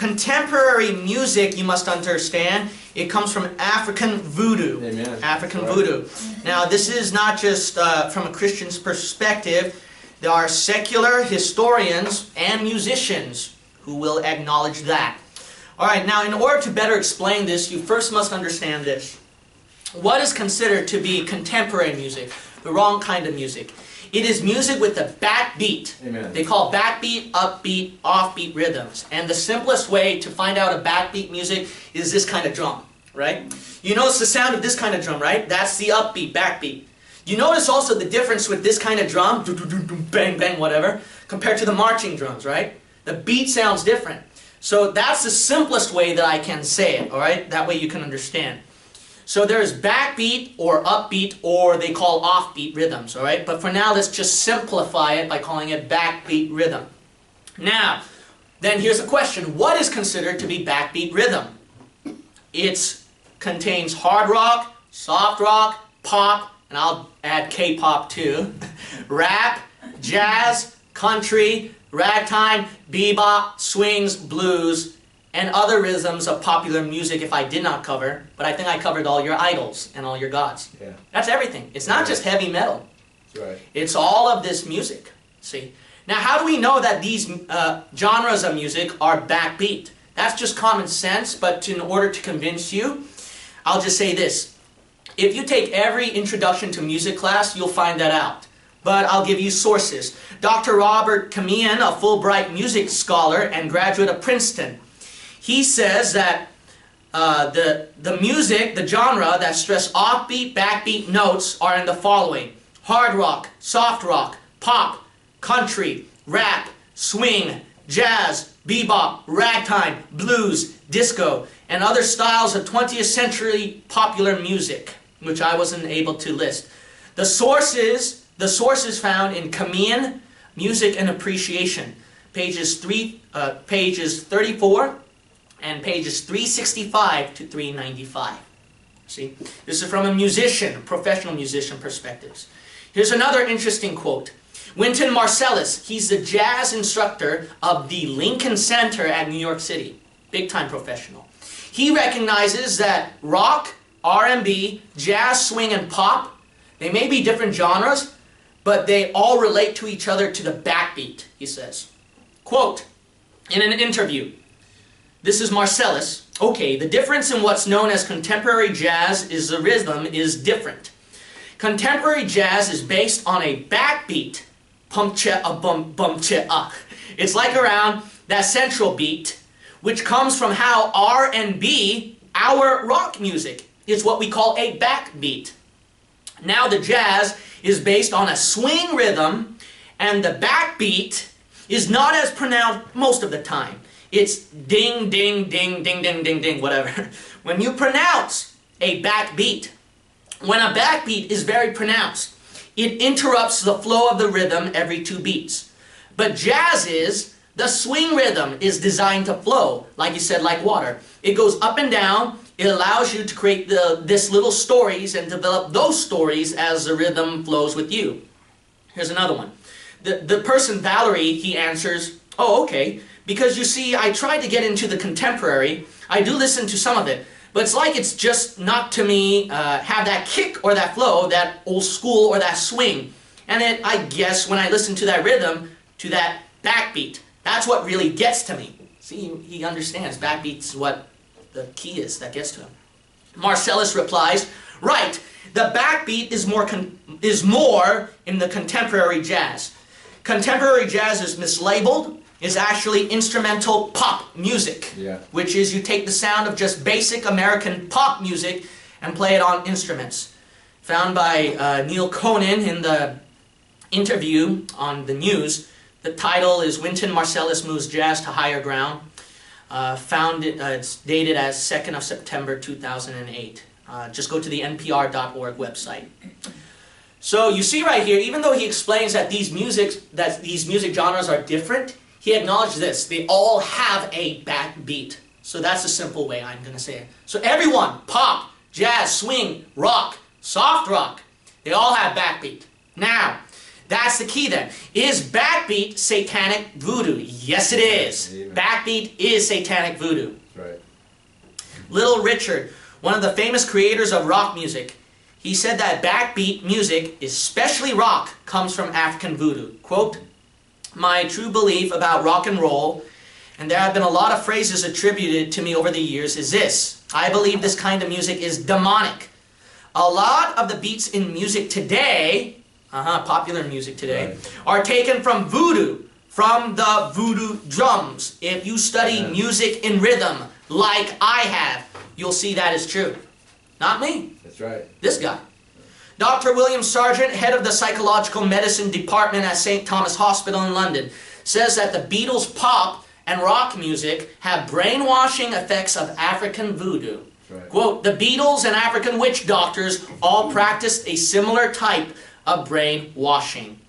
contemporary music, you must understand, it comes from African voodoo. Amen. African voodoo. Now, this is not just from a Christian's perspective. There are secular historians and musicians who will acknowledge that. Alright, now in order to better explain this, you first must understand this. What is considered to be contemporary music? The wrong kind of music. It is music with a backbeat. Amen. They call backbeat, upbeat, offbeat rhythms. And the simplest way to find out a backbeat music is this kind of drum, right? You notice the sound of this kind of drum, right? That's the upbeat, backbeat. You notice also the difference with this kind of drum, bang, bang, whatever, compared to the marching drums, right? The beat sounds different. So that's the simplest way that I can say it, alright? That way you can understand. So there's backbeat or upbeat or they call offbeat rhythms, alright? But for now, let's just simplify it by calling it backbeat rhythm. Now, then here's a question. What is considered to be backbeat rhythm? It contains hard rock, soft rock, pop, and I'll add K-pop too, rap, jazz, country, ragtime, bebop, swings, blues, and other rhythms of popular music if I did not cover, but I think I covered all your idols and all your gods. Yeah. That's everything. It's not just heavy metal. That's right. It's all of this music. See? Now how do we know that these genres of music are backbeat? That's just common sense, but in order to convince you, I'll just say this. If you take every introduction to music class, you'll find that out. But I'll give you sources. Dr. Robert Kamian, a Fulbright music scholar and graduate of Princeton, he says that the music, the genre that stress offbeat, backbeat notes are in the following: hard rock, soft rock, pop, country, rap, swing, jazz, bebop, ragtime, blues, disco, and other styles of 20th century popular music, which I wasn't able to list. The sources found in Kamian, Music and Appreciation, pages 34 and pages 365 to 395. See, this is from a musician, professional musician perspectives. Here's another interesting quote. Wynton Marsalis, he's the jazz instructor of the Lincoln Center at New York City, big-time professional. He recognizes that rock, R&B, jazz, swing, and pop, they may be different genres, but they all relate to each other to the backbeat, he says. Quote, in an interview, this is Marsalis, okay, the difference in what's known as contemporary jazz is the rhythm is different. Contemporary jazz is based on a backbeat, pump-cha-a-bump-bump-cha-a. It's like around that central beat, which comes from how R&B, our rock music, is what we call a backbeat. Now the jazz is based on a swing rhythm, and the backbeat is not as pronounced most of the time. It's ding, ding, ding, ding, ding, ding, ding, whatever. When you pronounce a backbeat, when a backbeat is very pronounced, it interrupts the flow of the rhythm every 2 beats. But jazz is, the swing rhythm is designed to flow, like you said, like water. It goes up and down. It allows you to create this little stories and develop those stories as the rhythm flows with you. Here's another one. The person, Valerie, he answers, oh, okay, because you see, I tried to get into the contemporary. I do listen to some of it, but it's like it's just not to me have that kick or that flow, that old school or that swing. And it, I guess when I listen to that rhythm, to that backbeat, that's what really gets to me. See, he understands backbeat's what the key is that gets to him. Marsalis replies, right, the backbeat is more in the contemporary jazz. Contemporary jazz is mislabeled, is actually instrumental pop music, which is you take the sound of just basic American pop music and play it on instruments. Found by Neil Conan in the interview on the news. The title is Wynton Marsalis Moves Jazz to Higher Ground. It's dated as 2nd of September 2008. Just go to the npr.org website. So you see right here, even though he explains that these music genres are different, he acknowledged this. They all have a backbeat. So that's the simple way I'm going to say it. So everyone, pop, jazz, swing, rock, soft rock, they all have backbeat. Now, That's the key then. Is backbeat satanic voodoo? Yes, it is. Amen. Backbeat is satanic voodoo. That's right. Little Richard, one of the famous creators of rock music, he said that backbeat music, especially rock, comes from African voodoo. Quote, "My true belief about rock and roll, and there have been a lot of phrases attributed to me over the years, is this. I believe this kind of music is demonic. A lot of the beats in music today, popular music today, Right. are taken from voodoo, from the voodoo drums. If you study Yeah. music in rhythm, like I have, you'll see that is true." Not me. That's right. This guy. Dr. William Sargent, head of the psychological medicine department at St. Thomas Hospital in London, says that the Beatles' pop and rock music have brainwashing effects of African voodoo. That's right. Quote, "The Beatles and African witch doctors all practiced a similar type of brainwashing."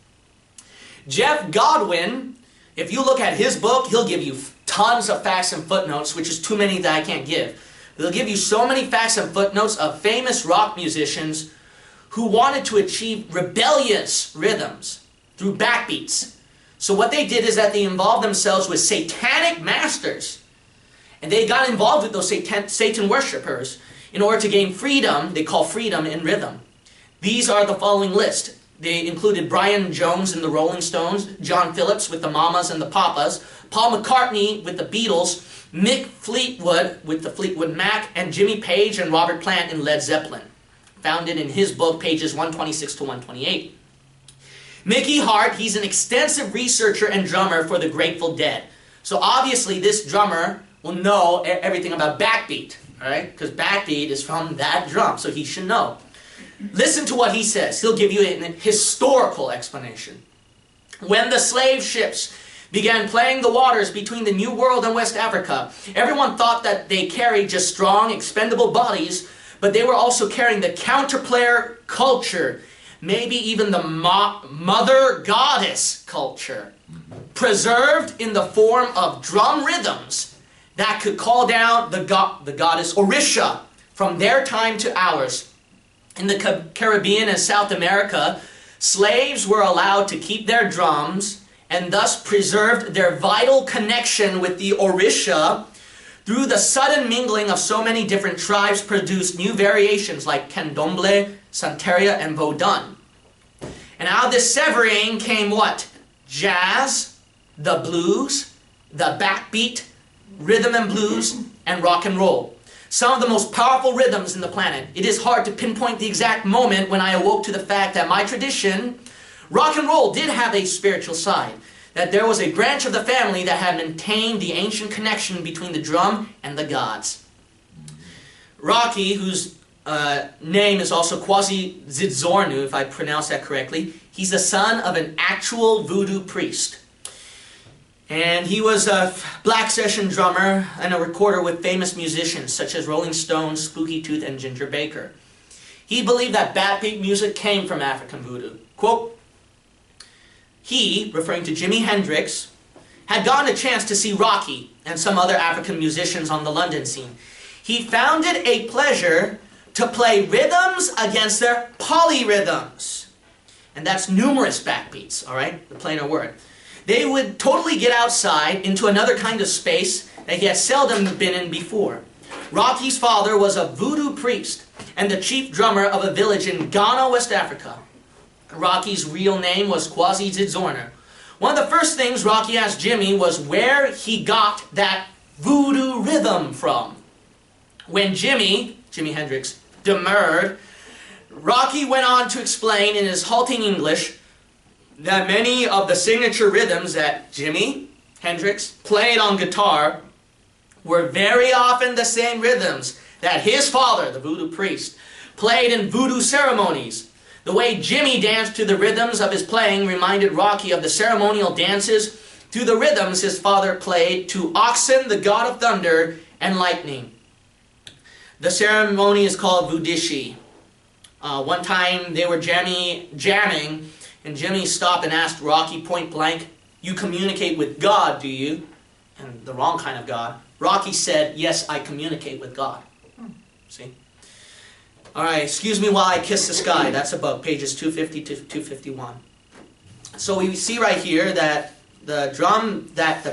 Jeff Godwin, if you look at his book, he'll give you tons of facts and footnotes, which is too many that I can't give. He'll give you so many facts and footnotes of famous rock musicians who wanted to achieve rebellious rhythms through backbeats. So what they did is that they involved themselves with satanic masters. And they got involved with those Satan worshippers in order to gain freedom, they call freedom in rhythm. These are the following list. They included Brian Jones and the Rolling Stones, John Phillips with the Mamas and the Papas, Paul McCartney with the Beatles, Mick Fleetwood with the Fleetwood Mac, and Jimmy Page and Robert Plant in Led Zeppelin. Found it in his book, pages 126 to 128. Mickey Hart, he's an extensive researcher and drummer for the Grateful Dead. So obviously this drummer will know everything about backbeat, all right? Because backbeat is from that drum, so he should know. Listen to what he says. He'll give you a historical explanation. When the slave ships began playing the waters between the New World and West Africa, everyone thought that they carried just strong, expendable bodies, but they were also carrying the counterplayer culture, maybe even the mother goddess culture, preserved in the form of drum rhythms that could call down the goddess Orisha from their time to ours. In the Caribbean and South America, slaves were allowed to keep their drums and thus preserved their vital connection with the Orisha. Through the sudden mingling of so many different tribes produced new variations like candomblé, santeria, and vodun. And out of this severing came what? Jazz, the blues, the backbeat, rhythm and blues, and rock and roll. Some of the most powerful rhythms in the planet. It is hard to pinpoint the exact moment when I awoke to the fact that my tradition, rock and roll, did have a spiritual side. That there was a branch of the family that had maintained the ancient connection between the drum and the gods. Rocky, whose name is also Quasi Zidzornu, if I pronounce that correctly, he's the son of an actual voodoo priest. And he was a black session drummer and a recorder with famous musicians such as Rolling Stones, Spooky Tooth, and Ginger Baker. He believed that backbeat music came from African voodoo. Quote, he, referring to Jimi Hendrix, had gotten a chance to see Rocky and some other African musicians on the London scene. He found it a pleasure to play rhythms against their polyrhythms. And that's numerous backbeats, all right? The plainer word. They would totally get outside into another kind of space that he had seldom been in before. Rocky's father was a voodoo priest and the chief drummer of a village in Ghana, West Africa. Rocky's real name was Quasi Zidzornu. One of the first things Rocky asked Jimmy was where he got that voodoo rhythm from. When Jimi Hendrix, demurred, Rocky went on to explain in his halting English that many of the signature rhythms that Jimi Hendrix played on guitar were very often the same rhythms that his father, the voodoo priest, played in voodoo ceremonies. The way Jimmy danced to the rhythms of his playing reminded Rocky of the ceremonial dances to the rhythms his father played to Oxen, the god of thunder, and lightning. The ceremony is called Voodishi. One time they were jamming, and Jimmy stopped and asked Rocky point blank, "You communicate with God, do you?" And the wrong kind of God. Rocky said, "Yes, I communicate with God." See? All right, excuse me while I kiss the sky. That's about pages 250 to 251. So we see right here that the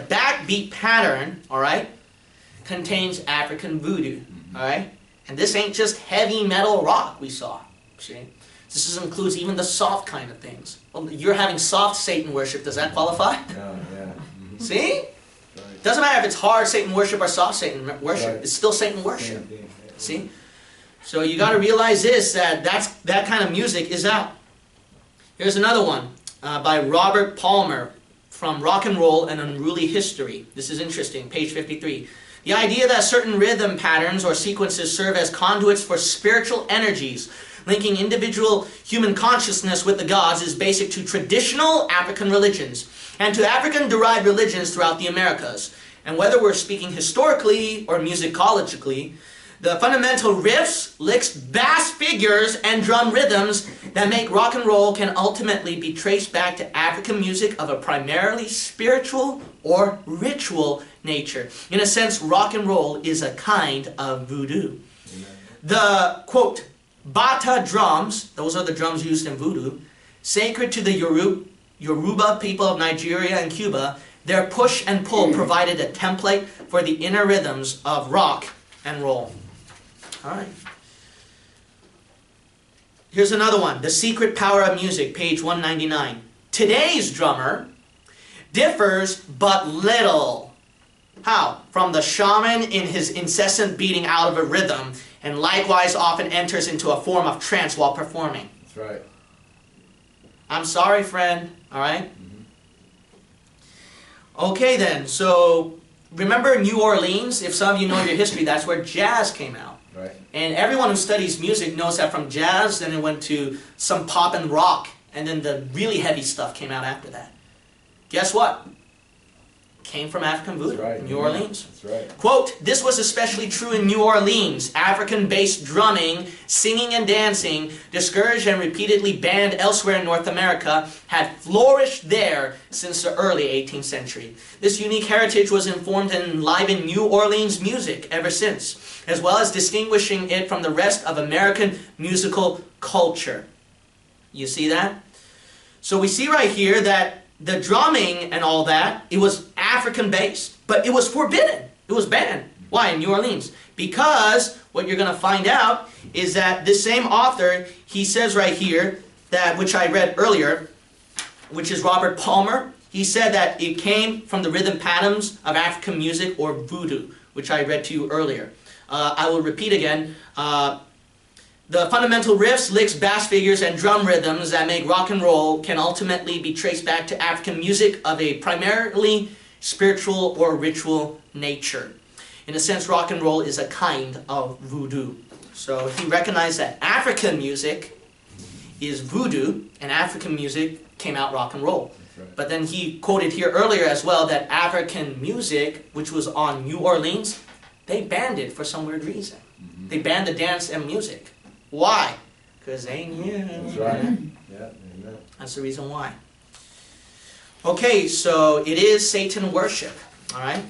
backbeat pattern, all right, contains African voodoo, all right? And this ain't just heavy metal rock we saw, see? This includes even the soft kind of things. Well, you're having soft Satan worship, does that qualify? Oh, yeah. See? Right. Doesn't matter if it's hard Satan worship or soft Satan worship, Right. it's still Satan worship, Same thing, yeah. see? So you got to realize this, that kind of music is out. Here's another one by Robert Palmer from Rock and Roll and Unruly History. This is interesting, page 53. The idea that certain rhythm patterns or sequences serve as conduits for spiritual energies, linking individual human consciousness with the gods, is basic to traditional African religions and to African-derived religions throughout the Americas. And whether we're speaking historically or musicologically, the fundamental riffs, licks, bass figures, and drum rhythms that make rock and roll can ultimately be traced back to African music of a primarily spiritual or ritual nature. In a sense, rock and roll is a kind of voodoo. Amen. The, quote, bata drums, those are the drums used in voodoo, sacred to the Yoruba people of Nigeria and Cuba, their push and pull provided a template for the inner rhythms of rock and roll. All right. Here's another one, The Secret Power of Music, page 199. Today's drummer differs but little. How? From the shaman in his incessant beating out of a rhythm, and likewise often enters into a form of trance while performing. That's right. I'm sorry, friend. All right? Okay then, so remember New Orleans? If some of you know your history, that's where jazz came out. Right. And everyone who studies music knows that from jazz, then it went to some pop and rock, and then the really heavy stuff came out after that. Guess what? Came from African voodoo, right. New Orleans. That's right. Quote, this was especially true in New Orleans. African-based drumming, singing and dancing, discouraged and repeatedly banned elsewhere in North America, had flourished there since the early 18th century. This unique heritage was informed and enlivened New Orleans music ever since, as well as distinguishing it from the rest of American musical culture. You see that? So we see right here that the drumming and all that, it was African-based, but it was forbidden. It was banned. Why? In New Orleans. Because what you're going to find out is that this same author, he says right here, that which I read earlier, which is Robert Palmer, he said that it came from the rhythm patterns of African music or voodoo, which I read to you earlier. I will repeat again. The fundamental riffs, licks, bass figures, and drum rhythms that make rock and roll can ultimately be traced back to African music of a primarily spiritual or ritual nature. In a sense, rock and roll is a kind of voodoo. So he recognized that African music is voodoo, and African music came out rock and roll. Right. But then he quoted here earlier as well that African music, which was on New Orleans, they banned it for some weird reason. They banned the dance and music. Why? Because they knew. That's right. Yeah, amen. That's the reason why. Okay, so it is Satan worship. All right?